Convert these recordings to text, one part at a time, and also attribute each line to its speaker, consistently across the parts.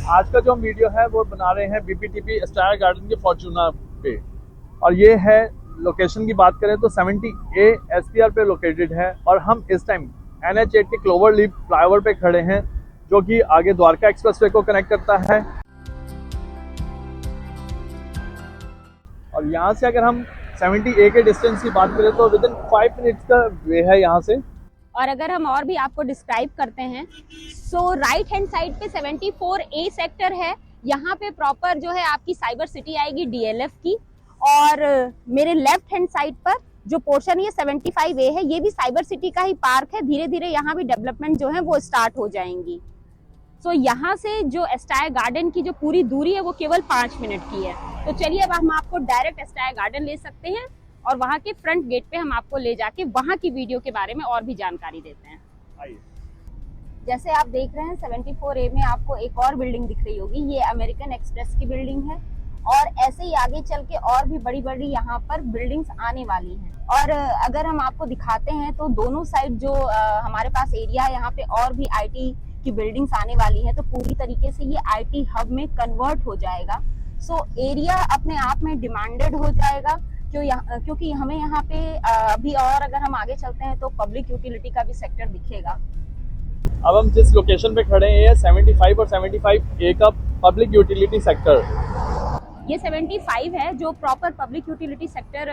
Speaker 1: आज का जो हम वीडियो है वो बना रहे हैं बीपीटीपी स्टायर गार्डन के फॉर्चूना पे। और ये है, लोकेशन की बात करें तो 70A SPR पे लोकेटेड है। और हम इस टाइम NH8 के क्लोवर लीफ फ्लाईओवर पे खड़े हैं, जो कि आगे द्वारका एक्सप्रेसवे को कनेक्ट करता है। और यहाँ से अगर हम 70A के डिस्टेंस की बात करें तो विदिन 5 मिनट्स का वे है यहाँ से।
Speaker 2: और अगर हम और भी आपको डिस्क्राइब करते हैं, सो राइट हैंड साइड पे 74A सेक्टर है। यहाँ पे प्रॉपर जो है आपकी साइबर सिटी आएगी DLF की। और मेरे लेफ्ट हैंड साइड पर जो पोर्शन ये 75A है, ये भी साइबर सिटी का ही पार्क है। धीरे धीरे यहाँ भी डेवलपमेंट जो है वो स्टार्ट हो जाएंगी। सो यहाँ से जो स्टायर गार्डन की जो पूरी दूरी है वो केवल 5 मिनट की है। तो चलिए अब हम आपको डायरेक्ट स्टायर गार्डन ले सकते हैं और वहाँ के फ्रंट गेट पे हम आपको ले जाके वहाँ की वीडियो के बारे में और भी जानकारी देते हैं। जैसे आप देख रहे हैं 74A में आपको एक और बिल्डिंग दिख रही होगी, ये अमेरिकन एक्सप्रेस की बिल्डिंग है। और ऐसे ही आगे चल के और भी बड़ी बड़ी यहाँ पर बिल्डिंग्स आने वाली हैं। और अगर हम आपको दिखाते हैं तो दोनों साइड जो हमारे पास एरिया है, यहाँ पे और भी IT की बिल्डिंग्स आने वाली हैं। तो पूरी तरीके से ये IT हब में कन्वर्ट हो जाएगा। सो एरिया अपने आप में डिमांडेड हो जाएगा, क्योंकि हमें यहाँ पे अभी और अगर हम आगे चलते हैं तो पब्लिक यूटिलिटी का भी सेक्टर दिखेगा।
Speaker 1: अब हम जिस लोकेशन पे खड़े हैं, 75 और 75A का पब्लिक यूटिलिटी सेक्टर।
Speaker 2: ये 75 है जो प्रॉपर पब्लिक यूटिलिटी सेक्टर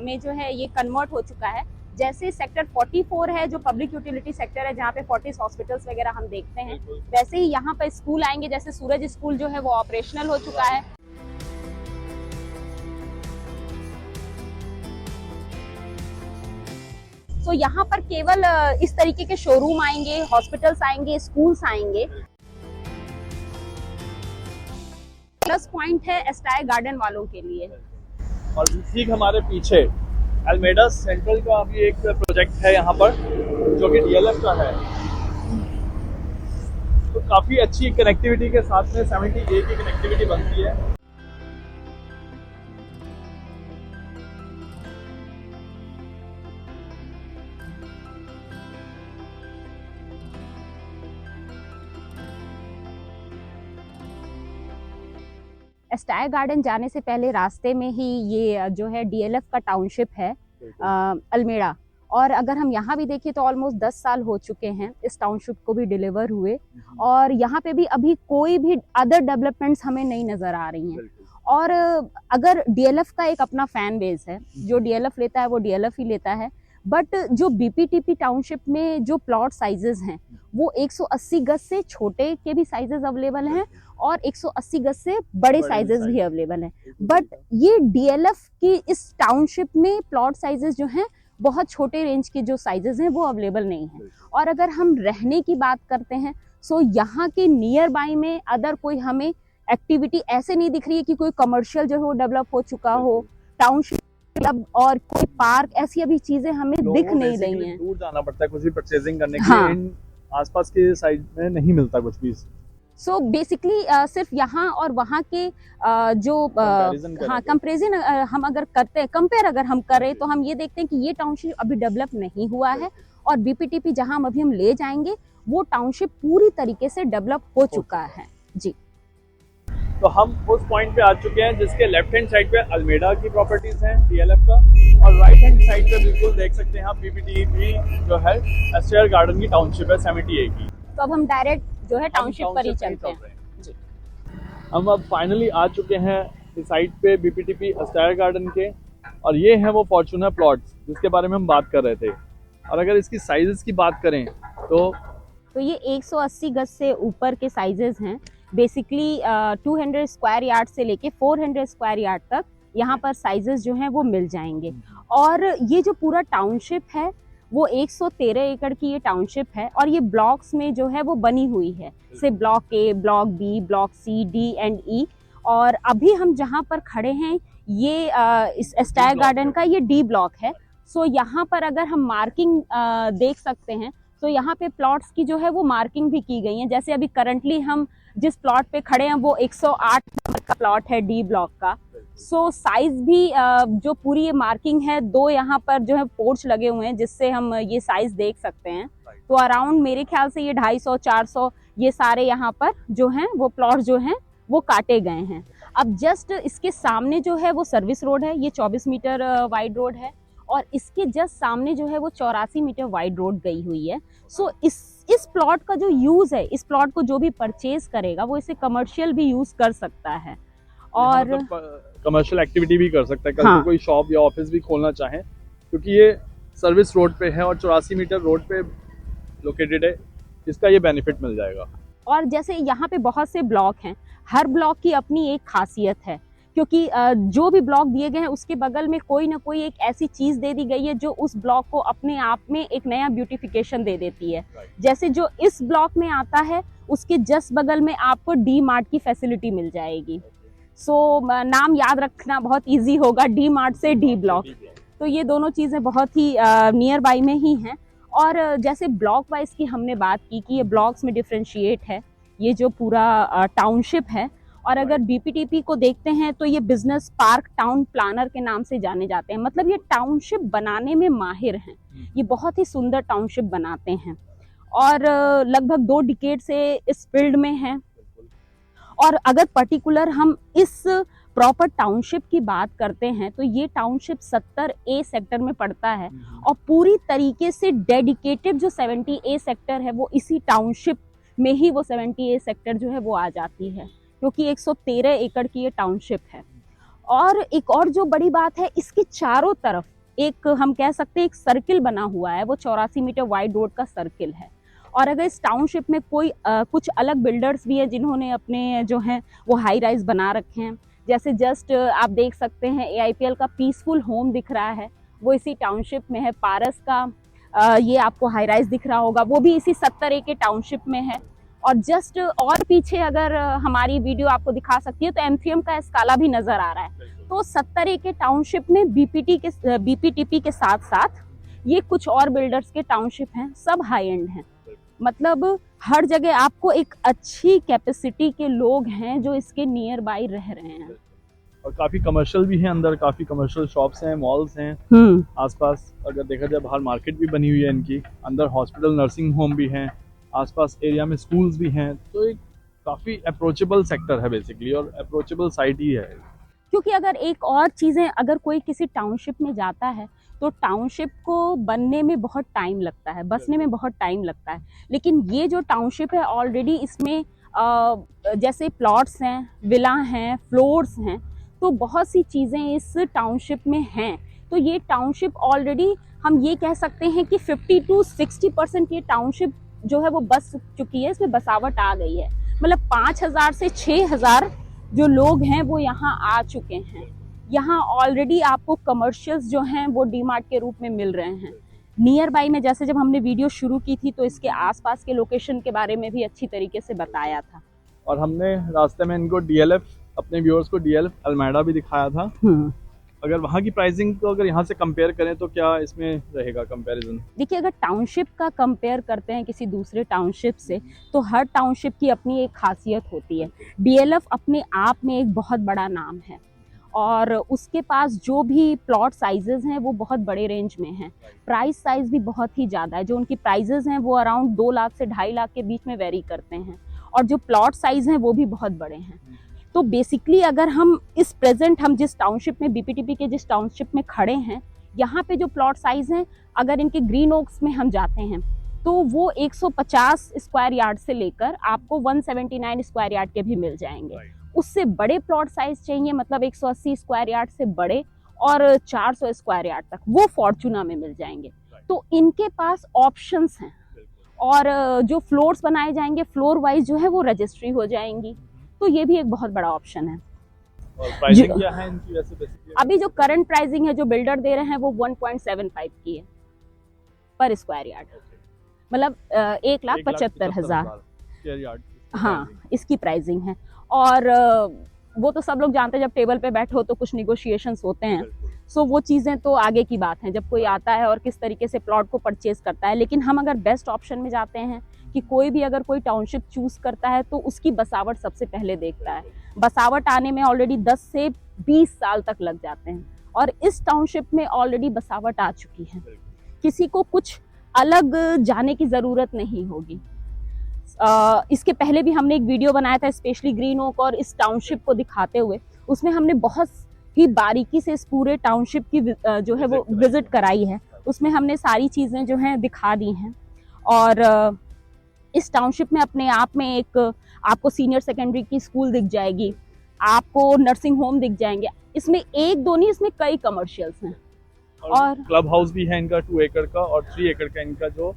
Speaker 2: में जो है ये कन्वर्ट हो चुका है। जैसे सेक्टर 44 है जो पब्लिक यूटिलिटी सेक्टर है, जहाँ पे 40 हॉस्पिटल्स वगैरह हम देखते हैं, वैसे ही यहाँ पे स्कूल आएंगे। जैसे सूरज स्कूल जो है वो ऑपरेशनल हो चुका है। तो यहाँ पर केवल इस तरीके के शोरूम आएंगे, हॉस्पिटल्स आएंगे, स्कूल्स आएंगे। प्लस पॉइंट है स्टायर गार्डन वालों के लिए।
Speaker 1: और ठीक हमारे पीछे अल्मेडा सेंट्रल का भी एक प्रोजेक्ट है यहाँ पर, जो कि DLF का है। तो काफ़ी अच्छी कनेक्टिविटी के साथ में 70A की कनेक्टिविटी बनती है।
Speaker 2: स्टायर गार्डन जाने से पहले रास्ते में ही ये जो है DLF का टाउनशिप है अल्मेड़ा। और अगर हम यहाँ भी देखें तो ऑलमोस्ट 10 साल हो चुके हैं इस टाउनशिप को भी डिलीवर हुए। और यहाँ पे भी अभी कोई भी अदर डेवलपमेंट्स हमें नहीं नजर आ रही हैं। और अगर DLF का एक अपना फैन बेस है, जो DLF लेता है वो DLF ही लेता है। बट जो BPTP टाउनशिप में जो प्लॉट साइजेस हैं वो 180 गज से छोटे के भी साइजेस अवेलेबल हैं और 180 गज से बड़े साइजेस भी अवेलेबल हैं। बट ये DLF की इस टाउनशिप में प्लॉट साइजेस जो हैं बहुत छोटे रेंज के जो साइजेस हैं वो अवेलेबल नहीं हैं। और अगर हम रहने की बात करते हैं, सो यहाँ के नियर बाई में अदर कोई हमें एक्टिविटी ऐसे नहीं दिख रही है कि कोई कमर्शियल जो हो डेवलप हो चुका हो, टाउनशिप क्लब और कोई पार्क, ऐसी अभी चीजें हमें दिख नहीं रही हैं।
Speaker 1: दूर जाना पड़ता है कुछ भी परचेजिंग करने के लिए। इन आसपास के साइड में नहीं मिलता कुछ भी।
Speaker 2: सो बेसिकली सिर्फ यहाँ और वहाँ के जो कंपेरिजन हम अगर करते हैं, कंपेयर अगर हम करें तो हम ये देखते हैं कि ये टाउनशिप अभी डेवलप नहीं हुआ है। और BPTP जहाँ हम ले जाएंगे वो टाउनशिप पूरी तरीके से डेवलप हो चुका है जी।
Speaker 1: तो हम उस पॉइंट पे आ चुके हैं जिसके लेफ्ट हैंड साइड पे अल्मेडा की प्रॉपर्टीज हैं DLF का, और राइट हैंड साइड पे बिल्कुल देख सकते हैं आप BPTP जो है स्टायर गार्डन की टाउनशिप है 70A की।
Speaker 2: तो अब हम डायरेक्ट जो है टाउनशिप पर ही चलते हैं जी।
Speaker 1: हम अब फाइनली आ चुके हैं इस साइड पे BPTP स्टायर गार्डन के, और ये है वो फॉर्चूना प्लॉट्स जिसके बारे में हम बात कर रहे थे। और अगर इसकी साइजेस की बात करें तो
Speaker 2: ये 180 गज से ऊपर के साइजेस हैं। बेसिकली 200 स्क्वायर यार्ड से लेके 400 स्क्वायर यार्ड तक यहाँ पर साइजेस जो हैं वो मिल जाएंगे। और ये जो पूरा टाउनशिप है वो 113 एकड़ की ये टाउनशिप है। और ये ब्लॉक्स में जो है वो बनी हुई है, से block A, block B, block C, D and E। और अभी हम जहाँ पर खड़े हैं ये इस स्टायर गार्डन का ये D ब्लॉक है। सो यहाँ पर अगर हम मार्किंग देख सकते हैं तो यहाँ पे प्लॉट्स की जो है वो मार्किंग भी की गई है। जैसे अभी करंटली हम जिस प्लॉट पे खड़े हैं वो 108 नंबर का प्लॉट है D ब्लॉक का। सो साइज भी जो पूरी ये मार्किंग है, 2 यहाँ पर जो है पोर्च लगे हुए हैं जिससे हम ये साइज देख सकते हैं। तो अराउंड मेरे ख्याल से ये 250-400 ये सारे यहाँ पर जो हैं वो प्लॉट जो हैं वो काटे गए हैं। अब जस्ट इसके सामने जो है वो सर्विस रोड है, ये 24 मीटर वाइड रोड है, और इसके जस्ट सामने जो है वो 84 मीटर वाइड रोड गई हुई है। सो इस प्लॉट का जो यूज है, इस प्लॉट को जो भी परचेज करेगा वो इसे कमर्शियल भी यूज कर सकता है, और
Speaker 1: कमर्शियल एक्टिविटी भी कर सकता है। कल
Speaker 2: हाँ।
Speaker 1: को कोई शॉप या ऑफिस भी खोलना चाहे, क्योंकि ये सर्विस रोड पे है और 84 मीटर रोड पे लोकेटेड है, इसका ये बेनिफिट मिल जाएगा।
Speaker 2: और जैसे यहाँ पे बहुत से ब्लॉक हैं, हर ब्लॉक की अपनी एक खासियत है, क्योंकि जो भी ब्लॉक दिए गए हैं उसके बगल में कोई ना कोई एक ऐसी चीज दे दी गई है जो उस ब्लॉक को अपने आप में एक नया ब्यूटिफिकेशन दे देती है। जैसे जो इस ब्लॉक में आता है उसके जस्ट बगल में आपको डी मार्ट की फैसिलिटी मिल जाएगी। सो नाम याद रखना बहुत इजी होगा, डी मार्ट से डी ब्लॉक। तो ये दोनों चीज़ें बहुत ही नियर बाई में ही हैं। और जैसे ब्लॉक वाइज की हमने बात की कि ये ब्लॉक्स में डिफ्रेंशिएट है, ये जो पूरा टाउनशिप है। और अगर बीपीटीपी को देखते हैं तो ये बिजनेस पार्क टाउन प्लानर के नाम से जाने जाते हैं, मतलब ये टाउनशिप बनाने में माहिर हैं, ये बहुत ही सुंदर टाउनशिप बनाते हैं और लगभग 2 डिकेड से इस फील्ड में हैं। और अगर पर्टिकुलर हम इस प्रॉपर टाउनशिप की बात करते हैं तो ये टाउनशिप 70A सेक्टर में पड़ता है, और पूरी तरीके से डेडिकेटेड जो 70A सेक्टर है वो इसी टाउनशिप में ही वो 70A सेक्टर जो है वो आ जाती है, क्योंकि 113 एकड़ की ये टाउनशिप है। और एक और जो बड़ी बात है, इसके चारों तरफ एक हम कह सकते हैं एक सर्किल बना हुआ है, वो 84 मीटर वाइड रोड का सर्किल है। और अगर इस टाउनशिप में कोई कुछ अलग बिल्डर्स भी है जिन्होंने अपने जो हैं वो हाई राइज बना रखे हैं, जैसे जस्ट आप देख सकते हैं AIPL का पीसफुल होम दिख रहा है, वो इसी टाउनशिप में है। पारस का ये आपको हाई राइज दिख रहा होगा, वो भी इसी 70A के टाउनशिप में है। और जस्ट और पीछे अगर हमारी वीडियो आपको दिखा सकती है तो एमथीएम का स्काला भी नजर आ रहा है। तो 70A के टाउनशिप में बीपीटीपी के साथ साथ ये कुछ और बिल्डर्स के टाउनशिप हैं, सब हाई एंड हैं। मतलब हर जगह आपको एक अच्छी कैपेसिटी के लोग हैं जो इसके नियर बाई रह रहे हैं।
Speaker 1: और काफी कमर्शियल भी हैं, अंदर काफी कमर्शियल शॉप्स हैं, मॉल्स हैं आसपास। अगर देखा जाए बाहर मार्केट भी बनी हुई है इनकी, अंदर हॉस्पिटल नर्सिंग होम भी हैं, आसपास एरिया में स्कूल्स भी हैं। तो एक काफी अप्रोचेबल सेक्टर है बेसिकली, और अप्रोचेबल साइट ही है।
Speaker 2: क्योंकि अगर एक और चीज़ें, अगर कोई किसी टाउनशिप में जाता है तो टाउनशिप को बनने में बहुत टाइम लगता है, बसने में बहुत टाइम लगता है, लेकिन ये जो टाउनशिप है ऑलरेडी इसमें जैसे प्लॉट्स हैं, विला हैं, फ्लोर्स हैं, तो बहुत सी चीज़ें इस टाउनशिप में हैं। तो ये टाउनशिप ऑलरेडी हम ये कह सकते हैं कि 50 to 60% ये टाउनशिप जो है वो बस चुकी है, इसमें बसावट आ गई है। मतलब 5000 से 6000 जो लोग हैं वो यहाँ आ चुके हैं। यहाँ ऑलरेडी आपको कमर्शियल्स जो हैं वो डीमार्ट के रूप में मिल रहे हैं। नियर बाई में जैसे जब हमने वीडियो शुरू की थी तो इसके आसपास के लोकेशन के बारे में भी अच्छी तरीके से बताया था।
Speaker 1: और हमने रास्ते में इनको DLF, अपने व्यूअर्स को DLF अल्मेडा भी दिखाया था। अगर वहाँ की प्राइसिंग को अगर यहाँ से कंपेयर करें तो क्या इसमें रहेगा कंपैरिजन?
Speaker 2: देखिए, अगर टाउनशिप का कंपेयर करते हैं किसी दूसरे टाउनशिप से तो हर टाउनशिप की अपनी एक खासियत होती है। DLF अपने आप में एक बहुत बड़ा नाम है और उसके पास जो भी प्लॉट साइजेस हैं वो बहुत बड़े रेंज में हैं। प्राइस साइज भी बहुत ही ज़्यादा है। जो उनकी प्राइजेस हैं वो अराउंड 2 लाख से 2.5 लाख के बीच में वेरी करते हैं, और जो प्लॉट साइज हैं वो भी बहुत बड़े हैं। तो बेसिकली अगर हम इस प्रेजेंट हम जिस टाउनशिप में बीपीटीपी के जिस टाउनशिप में खड़े हैं, यहाँ पे जो प्लॉट साइज हैं, अगर इनके ग्रीन ओक्स में हम जाते हैं तो वो 150 स्क्वायर यार्ड से लेकर आपको 179 स्क्वायर यार्ड के भी मिल जाएंगे। उससे बड़े प्लॉट साइज चाहिए, मतलब 180 स्क्वायर यार्ड से बड़े और 400 स्क्वायर यार्ड तक, वो फॉर्चूना में मिल जाएंगे। तो इनके पास ऑप्शंस हैं, और जो फ्लोर्स बनाए जाएंगे फ्लोर वाइज जो है वो रजिस्ट्री हो जाएंगी। तो ये भी एक बहुत बड़ा ऑप्शन है।
Speaker 1: और प्राइसिंग क्या है इनकी वैसे बेसिकली?
Speaker 2: अभी जो करंट प्राइसिंग है जो बिल्डर दे रहे हैं वो 1.75 की है पर स्क्वायर यार्ड, मतलब 1,75,000। हाँ, इसकी प्राइसिंग है। और वो तो सब लोग जानते हैं, जब टेबल पे बैठे हो तो कुछ निगोशिएशंस होते हैं। सो वो चीज़ें तो आगे की बात है, जब कोई आता है और किस तरीके से प्लॉट को परचेज करता है। लेकिन हम अगर बेस्ट ऑप्शन में जाते हैं कि कोई भी अगर कोई टाउनशिप चूज करता है तो उसकी बसावट सबसे पहले देखता है। बसावट आने में ऑलरेडी 10 से 20 साल तक लग जाते हैं, और इस टाउनशिप में ऑलरेडी बसावट आ चुकी है। किसी को कुछ अलग जाने की ज़रूरत नहीं होगी। इसके पहले भी हमने एक वीडियो बनाया था स्पेशली ग्रीन ओक और इस टाउनशिप को दिखाते हुए। उसमें हमने बहुत ही बारीकी से इस पूरे टाउनशिप की जो है वो विजिट कराई है। उसमें हमने सारी चीज़ें जो हैं दिखा दी हैं। और इस टाउनशिप में अपने आप में एक आपको सीनियर सेकेंडरी की स्कूल दिख जाएगी, आपको नर्सिंग होम दिख जाएंगे। इसमें एक दो नहीं, इसमें कई कमर्शियल्स हैं। और
Speaker 1: क्लब हाउस भी है इनका 2 एकड़ का, और 3 एकड़ का इनका जो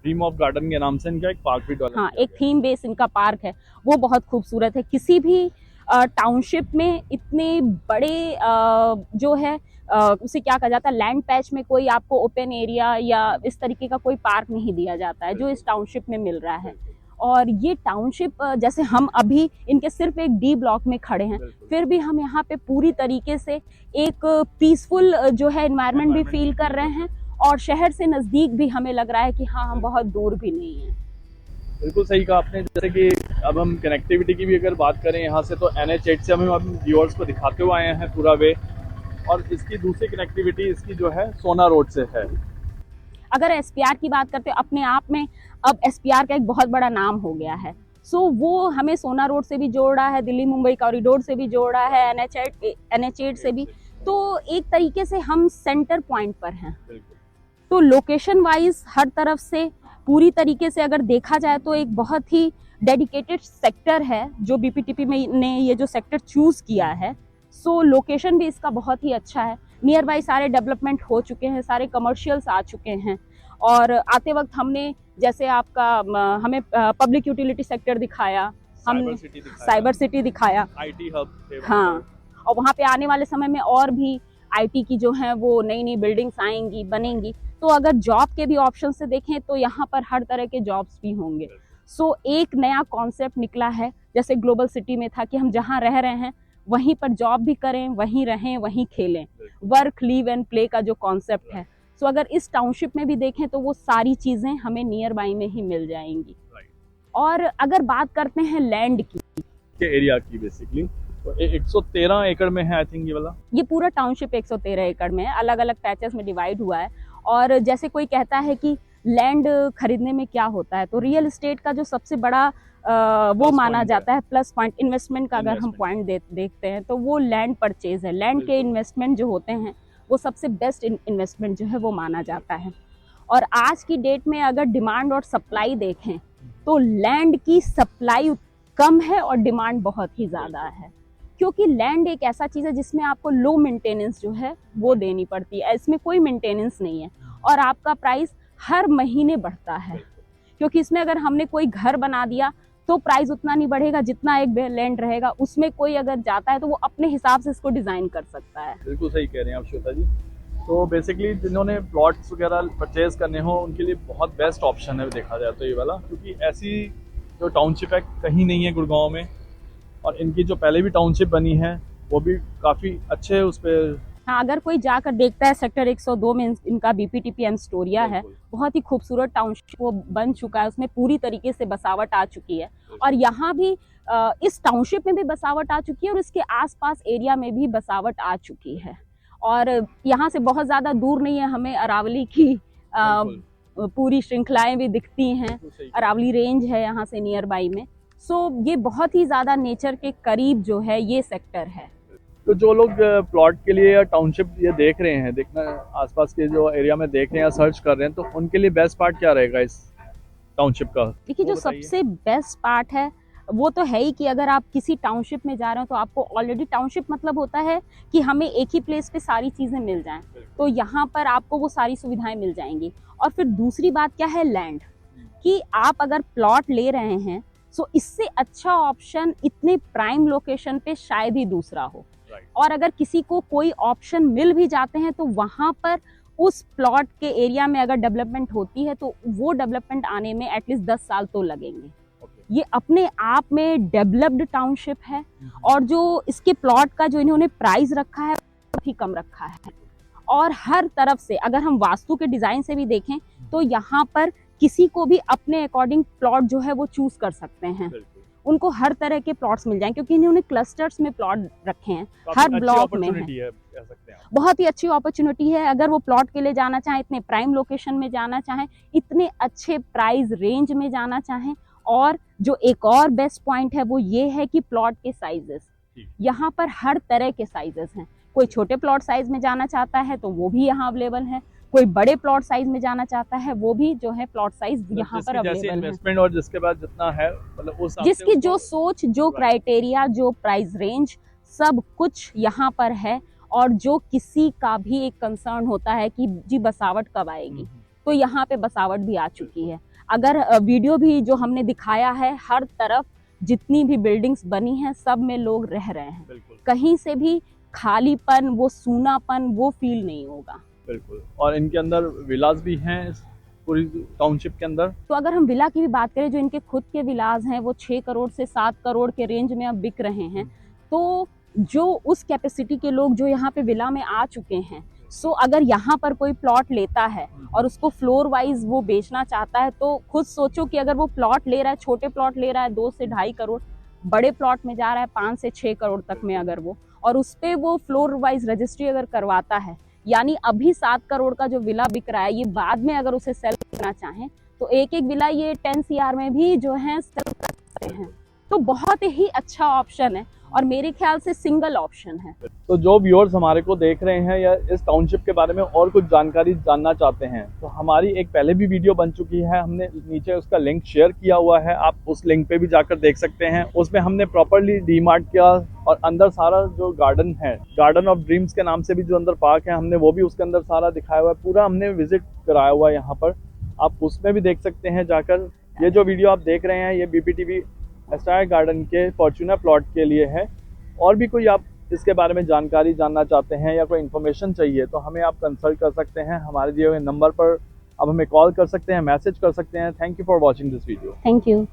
Speaker 1: ड्रीम ऑफ गार्डन के नाम से इनका एक पार्क भी डेवलप।
Speaker 2: हाँ, एक थीम बेस इनका पार्क है, वो बहुत खूबसूरत है। किसी भी टाउनशिप में इतने बड़े जो है उसे क्या कहा जाता है, लैंड पैच में कोई आपको ओपन एरिया या इस तरीके का कोई पार्क नहीं दिया जाता है जो इस टाउनशिप में मिल रहा है। और ये टाउनशिप जैसे हम अभी इनके सिर्फ एक डी ब्लॉक में खड़े हैं, फिर भी हम यहाँ पे पूरी तरीके से एक पीसफुल जो है एनवायरनमेंट भी फील कर रहे हैं, और शहर से नज़दीक भी हमें लग रहा है कि हाँ, हम बहुत दूर भी नहीं हैं।
Speaker 1: बिल्कुल सही कहा आपने। जैसे कि अब हम कनेक्टिविटी की भी अगर बात करें यहाँ से, तो NH8 से हम व्यूअर्स को दिखाते हुए आए हैं पूरा वे, और इसकी दूसरी कनेक्टिविटी इसकी जो है सोना रोड से है।
Speaker 2: अगर SPR की बात करते हैं, अपने आप में अब SPR का एक बहुत बड़ा नाम हो गया है। सो वो हमें सोना रोड से भी जोड़ रहा है, दिल्ली मुंबई कॉरिडोर से भी जोड़ रहा है, NH8 से भी। तो एक तरीके से हम सेंटर पॉइंट पर हैं। तो लोकेशन वाइज हर तरफ से पूरी तरीके से अगर देखा जाए तो एक बहुत ही डेडिकेटेड सेक्टर है जो BPTP में ने ये जो सेक्टर चूज किया है। सो लोकेशन भी इसका बहुत ही अच्छा है। नियर बाई सारे डेवलपमेंट हो चुके हैं, सारे कमर्शियल्स आ चुके हैं। और आते वक्त हमने जैसे आपका हमें पब्लिक यूटिलिटी सेक्टर दिखाया, हमने साइबर सिटी दिखाया,
Speaker 1: IT हब।
Speaker 2: हाँ, और वहाँ पे आने वाले समय में और भी IT की जो है वो नई नई बिल्डिंग्स आएंगी, बनेंगी। तो अगर जॉब के भी ऑप्शन से देखें तो यहाँ पर हर तरह के जॉब्स भी होंगे। सो एक नया कॉन्सेप्ट निकला है, जैसे ग्लोबल सिटी में था कि हम जहाँ रह रहे हैं वहीं पर जॉब भी करें, वहीं रहें, वहीं खेलें, वर्क लिव एंड प्ले का जो कॉन्सेप्ट है। सो अगर इस टाउनशिप में भी देखें तो वो सारी चीज़ें हमें नियर बाई में ही मिल जाएंगी। और अगर बात करते हैं लैंड की,
Speaker 1: एरिया की, बेसिकली तो 113 एकड़ में है आई थिंक ये वाला।
Speaker 2: ये पूरा टाउनशिप 113 एकड़ में है, अलग अलग पैचेस में डिवाइड हुआ है। और जैसे कोई कहता है कि लैंड खरीदने में क्या होता है, तो रियल एस्टेट का जो सबसे बड़ा वो माना जाता है प्लस पॉइंट इन्वेस्टमेंट का, अगर हम पॉइंट देखते हैं तो वो लैंड परचेज है। लैंड के इन्वेस्टमेंट जो होते हैं वो सबसे बेस्ट इन्वेस्टमेंट जो है वो माना जाता है। और आज की डेट में अगर डिमांड और सप्लाई देखें तो लैंड की सप्लाई कम है और डिमांड बहुत ही ज़्यादा है, क्योंकि लैंड एक ऐसा चीज़ है जिसमें आपको लो मेंटेनेंस जो है वो देनी पड़ती है। इसमें कोई मेंटेनेंस नहीं है और आपका प्राइस हर महीने बढ़ता है, क्योंकि इसमें अगर हमने कोई घर बना दिया तो प्राइस उतना नहीं बढ़ेगा जितना एक लैंड रहेगा। उसमें कोई अगर जाता है तो वो अपने हिसाब से इसको डिज़ाइन कर सकता है।
Speaker 1: बिल्कुल सही कह रहे हैं आप श्वेता जी। तो बेसिकली जिन्होंने प्लॉट्स वगैरह परचेज करने हो उनके लिए बहुत बेस्ट ऑप्शन है देखा जाए तो ये वाला, क्योंकि ऐसी जो टाउनशिप है कहीं नहीं है गुड़गांव में। और इनकी जो पहले भी टाउनशिप बनी है वो भी काफ़ी अच्छे उस पर।
Speaker 2: हाँ, अगर कोई जाकर देखता है सेक्टर 102 में इनका BPTP एस्टोरिया है, बहुत ही खूबसूरत टाउनशिप वो बन चुका है, उसमें पूरी तरीके से बसावट आ चुकी है। और यहाँ भी इस टाउनशिप में भी बसावट आ चुकी है और इसके आसपास एरिया में भी बसावट आ चुकी है। और यहाँ से बहुत ज़्यादा दूर नहीं है, हमें अरावली की पूरी श्रृंखलाएं भी दिखती हैं। अरावली रेंज है यहाँ से नियर बाई में। सो ये बहुत ही ज़्यादा नेचर के करीब जो है ये सेक्टर है।
Speaker 1: तो जो लोग प्लॉट के लिए या टाउनशिप ये देख रहे हैं, देखना आसपास के जो एरिया में देख रहे हैं या सर्च कर रहे हैं, तो उनके लिए बेस्ट पार्ट क्या रहेगा इस टाउनशिप का?
Speaker 2: देखिए, जो सबसे बेस्ट पार्ट है वो तो है ही कि अगर आप किसी टाउनशिप में जा रहे हो तो आपको ऑलरेडी, टाउनशिप मतलब होता है कि हमें एक ही प्लेस पे सारी चीज़ें मिल जाएं, तो यहाँ पर आपको वो सारी सुविधाएं मिल जाएंगी। और फिर दूसरी बात क्या है, लैंड कि आप अगर प्लॉट ले रहे हैं सो इससे अच्छा ऑप्शन इतने प्राइम लोकेशन पे शायद ही दूसरा हो। और अगर किसी को कोई ऑप्शन मिल भी जाते हैं तो वहाँ पर उस प्लॉट के एरिया में अगर डेवलपमेंट होती है तो वो डेवलपमेंट आने में एटलीस्ट 10 साल तो लगेंगे। ये अपने आप में डेवलप्ड टाउनशिप है और जो इसके प्लॉट का जो इन्होंने प्राइस रखा है बहुत ही कम रखा है। और हर तरफ से अगर हम वास्तु के डिज़ाइन से भी देखें तो यहाँ पर किसी को भी अपने अकॉर्डिंग प्लॉट जो है वो चूज कर सकते हैं। उनको हर तरह के प्लॉट्स मिल जाएंगे क्योंकि इन्होंने क्लस्टर्स में प्लॉट रखे हैं, हर ब्लॉक में है। बहुत ही अच्छी अपॉर्चुनिटी है अगर वो प्लॉट के लिए जाना चाहें, इतने प्राइम लोकेशन में जाना चाहें, इतने अच्छे प्राइस रेंज में जाना चाहें और जो एक और बेस्ट पॉइंट है वो ये है कि प्लॉट के साइजेस, यहाँ पर हर तरह के साइजेस हैं। कोई छोटे प्लॉट साइज में जाना चाहता है तो वो भी यहाँ अवेलेबल है, कोई बड़े प्लॉट साइज में जाना चाहता है वो भी जो है प्लॉट साइज यहाँ पर अवेलेबल है।
Speaker 1: इन्वेस्टमेंट और जिसके बाद जितना है मतलब उस
Speaker 2: जिसकी जो सोच, जो क्राइटेरिया, जो प्राइस रेंज, सब कुछ यहाँ पर है। और जो किसी का भी एक कंसर्न होता है कि जी बसावट कब आएगी, तो यहाँ पे बसावट भी आ चुकी है। अगर वीडियो भी जो हमने दिखाया है, हर तरफ जितनी भी बिल्डिंग्स बनी हैं सब में लोग रह रहे हैं, कहीं से भी खालीपन, वो सूनापन, वो फील नहीं होगा।
Speaker 1: बिल्कुल। और इनके अंदर विलास भी हैं पूरी टाउनशिप के अंदर।
Speaker 2: तो अगर हम विला की भी बात करें, जो इनके खुद के विलास हैं वो 6 करोड़ से 7 करोड़ के रेंज में अब बिक रहे हैं। तो जो उस कैपेसिटी के लोग जो यहाँ पे विला में आ चुके हैं, सो अगर यहाँ पर कोई प्लॉट लेता है और उसको फ्लोर वाइज वो बेचना चाहता है, तो खुद सोचो कि अगर वो प्लॉट ले रहा है, छोटे प्लॉट ले रहा है 2 से 2.5 करोड़, बड़े प्लॉट में जा रहा है 5 से 6 करोड़ तक में, अगर वो और उस पे वो फ्लोर वाइज रजिस्ट्री अगर करवाता है, यानी अभी 7 करोड़ का जो विला बिक रहा है, ये बाद में अगर उसे सेल करना चाहें तो एक एक विला ये 10 CR में भी जो है सेल कर सकते हैं। तो बहुत ही अच्छा ऑप्शन है और मेरे ख्याल से सिंगल ऑप्शन है।
Speaker 1: तो जो व्यूअर्स हमारे को देख रहे हैं या इस टाउनशिप के बारे में और कुछ जानकारी जानना चाहते हैं, तो हमारी एक पहले भी वीडियो बन चुकी है, हमने नीचे उसका लिंक शेयर किया हुआ है, आप उस लिंक पे भी जाकर देख सकते हैं। उसमें हमने प्रॉपरली डीमार्ट किया और अंदर सारा जो गार्डन है, गार्डन ऑफ ड्रीम्स के नाम से भी जो अंदर पार्क है, हमने वो भी उसके अंदर सारा दिखाया हुआ है, पूरा हमने विजिट कराया हुआ है यहाँ पर, आप उसमें भी देख सकते हैं जाकर। ये जो वीडियो आप देख रहे हैं ये BPTV एस्टायर गार्डन के फॉर्च्यूना प्लॉट के लिए है। और भी कोई आप इसके बारे में जानकारी जानना चाहते हैं या कोई इन्फॉर्मेशन चाहिए तो हमें आप कंसल्ट कर सकते हैं, हमारे दिए हुए नंबर पर आप हमें कॉल कर सकते हैं, मैसेज कर सकते हैं। Thank you for watching this video.
Speaker 2: Thank you.